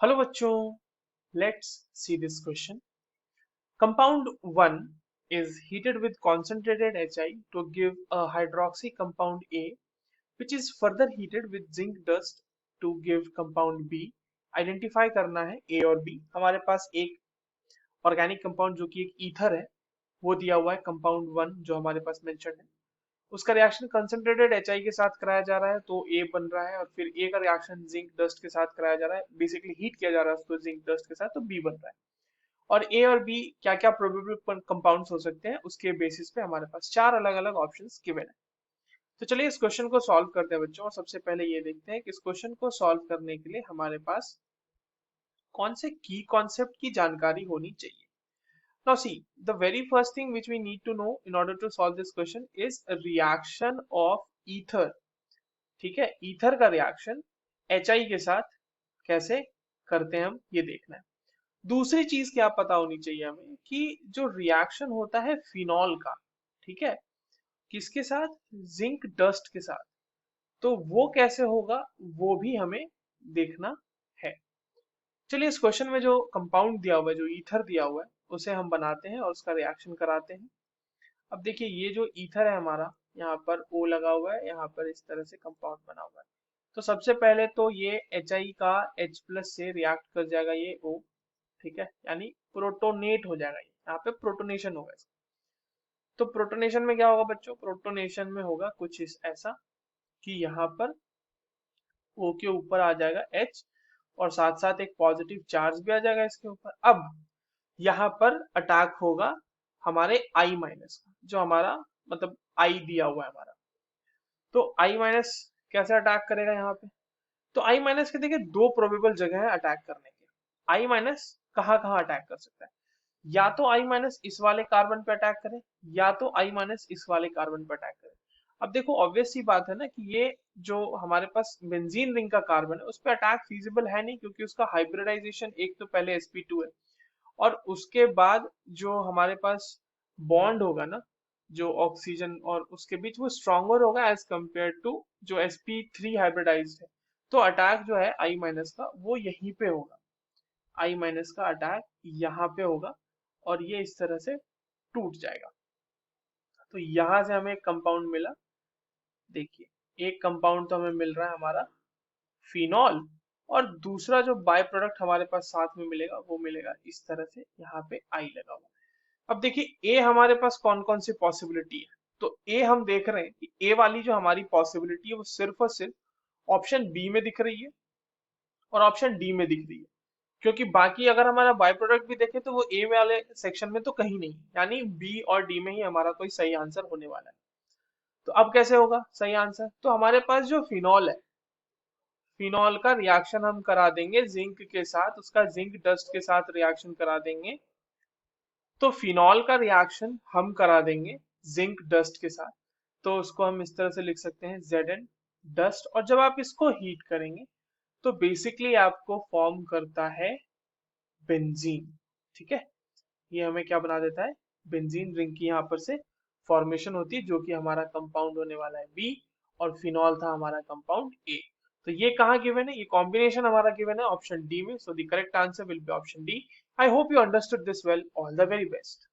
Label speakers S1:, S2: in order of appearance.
S1: Hello बच्चों, let's see this question. Compound 1 is heated with concentrated HI to give a hydroxy compound A, which is further heated with zinc dust to give compound B. Identify करना है A और B. हमारे पास एक organic compound जो कि एक ether है वो दिया हुआ है, कंपाउंड 1 जो हमारे पास मेंशन है. उसका रिएक्शन कंसंट्रेटेड HI के साथ कराया जा रहा है तो A बन रहा है, और फिर A का रिएक्शन जिंक डस्ट के साथ कराया जा रहा है, बेसिकली हीट किया जा रहा है उसको जिंक डस्ट के साथ, तो B बन रहा है. और ए और बी क्या क्या प्रोबेबल कंपाउंड्स हो सकते हैं उसके बेसिस पे हमारे पास चार अलग अलग ऑप्शंस गिवन है. तो चलिए इस क्वेश्चन को सॉल्व करते हैं बच्चों. और सबसे पहले ये देखते हैं कि इस क्वेश्चन को सॉल्व करने के लिए हमारे पास कौन से की कॉन्सेप्ट की जानकारी होनी चाहिए. Now see, the very first thing which we need to know in order to solve this question is reaction of ether. ठीक है, ईथर का रिएक्शन HI के साथ कैसे करते हैं हम ये देखना है. दूसरी चीज क्या पता होनी चाहिए हमें कि जो रिएक्शन होता है फिनॉल का, ठीक है, किसके साथ, जिंक डस्ट के साथ, तो वो कैसे होगा वो भी हमें देखना है. चलिए इस क्वेश्चन में जो कंपाउंड दिया हुआ है, जो ईथर दिया हुआ है, उसे हम बनाते हैं और उसका रिएक्शन कराते हैं. अब देखिए ये जो ईथर है हमारा, यहाँ पर O लगा हुआ है, यहाँ पर इस तरह से कंपाउंड बना हुआ है. तो सबसे पहले तो ये HI का H प्लस से रिएक्ट कर जाएगा ये O. ठीक है, यानी प्रोटोनेट हो जाएगा, यहाँ पे प्रोटोनेशन होगा इसका. तो प्रोटोनेशन में क्या होगा बच्चों, प्रोटोनेशन में होगा कुछ इस ऐसा कि यहाँ पर O के ऊपर आ जाएगा H, और साथ साथ एक पॉजिटिव चार्ज भी आ जाएगा इसके ऊपर. अब यहाँ पर अटैक होगा हमारे I माइनस का, जो हमारा मतलब I दिया हुआ है हमारा. तो I माइनस कैसे अटैक करेगा यहाँ पे, तो I माइनस के देखिए दो प्रोबेबल जगह है अटैक करने के. I माइनस कहाँ कहाँ अटैक कर सकता है, या तो I माइनस इस वाले कार्बन पे अटैक करे, या तो I माइनस इस वाले कार्बन पे अटैक करे. अब देखो ऑब्वियस सी बात है ना कि ये जो हमारे पास बेंजीन रिंग का कार्बन है उस पे अटैक फीजिबल है नहीं, क्योंकि उसका हाइब्रिडाइजेशन एक तो पहले sp2 है, और उसके बाद जो हमारे पास बॉन्ड होगा ना, जो ऑक्सीजन और उसके बीच, वो स्ट्रॉन्गर होगा एज कंपेयर टू जो sp3 हाइब्रिडाइज्ड है. तो अटैक जो है I माइनस का वो यहीं पे होगा, I माइनस का अटैक यहाँ पे होगा, और ये इस तरह से टूट जाएगा. तो यहां से हमें एक कंपाउंड मिला. देखिए एक कंपाउंड तो हमें मिल रहा है हमारा फिनॉल, और दूसरा जो बाय प्रोडक्ट हमारे पास साथ में मिलेगा वो मिलेगा इस तरह से, यहाँ पे आई लगा हुआ. अब देखिए ए हमारे पास कौन कौन सी पॉसिबिलिटी है. तो ए हम देख रहे हैं कि ए वाली जो हमारी पॉसिबिलिटी है वो सिर्फ और सिर्फ ऑप्शन बी में दिख रही है और ऑप्शन डी में दिख रही है, क्योंकि बाकी अगर हमारा बाय प्रोडक्ट भी देखें तो वो ए वाले सेक्शन में तो कहीं नहीं, यानी बी और डी में ही हमारा कोई सही आंसर होने वाला है. तो अब कैसे होगा सही आंसर, तो हमारे पास जो फिनॉल है, फिनॉल का रिएक्शन हम करा देंगे जिंक के साथ, उसका जिंक डस्ट के साथ रिएक्शन करा देंगे. तो फिनॉल का रिएक्शन हम करा देंगे जिंक डस्ट के साथ, तो उसको हम इस तरह से लिख सकते हैं Zn डस्ट. और जब आप इसको हीट करेंगे तो बेसिकली आपको फॉर्म करता है बेंजीन. ठीक है, ये हमें क्या बना देता है, बेंजीन रिंग की यहाँ पर से फॉर्मेशन होती है, जो कि हमारा कंपाउंड होने वाला है बी, और फिनॉल था हमारा कंपाउंड ए. तो ये कहाँ गिवन है, ये कॉम्बिनेशन हमारा गिवन है ऑप्शन डी में. So the correct answer will be option D. I hope you understood this well. All the very best.